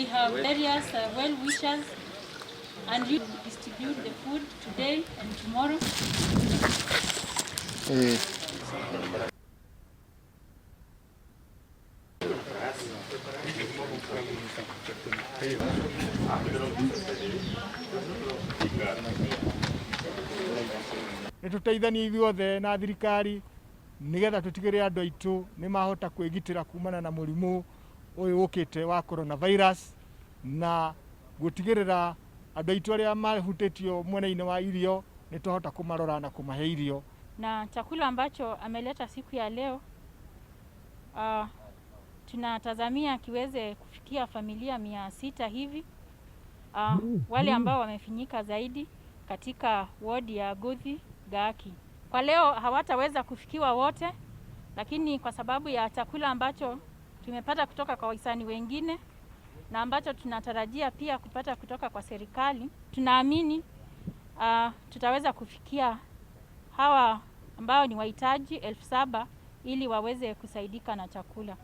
have various well-wishers, and you distribute the food today and tomorrow. Nituteithanie ithuothe na thirikari nigetha tutigire andu aitu ni mahota kwigitira kumana na murimu uyu ukite wa coronavirus, na gutigirira andu aitu aria mahutitio mwena-ini wa irio ni tuhota kumarora na kumahe irio. Na chakula ambacho ameleta siku ya leo tunatazamia kiweze kufikia familia 600 hivi, wale ambao wamefinyika zaidi katika ward ya Gothi Gaki. Kwa leo hawataweza kufikiwa wote, lakini kwa sababu ya chakula ambacho tumepata kutoka kwa wahisani wengine na ambacho tunatarajia pia kupata kutoka kwa serikali, tunaamini tutaweza kufikia hawa ambao ni wahitaji 7,000 ili waweze kusaidika na chakula.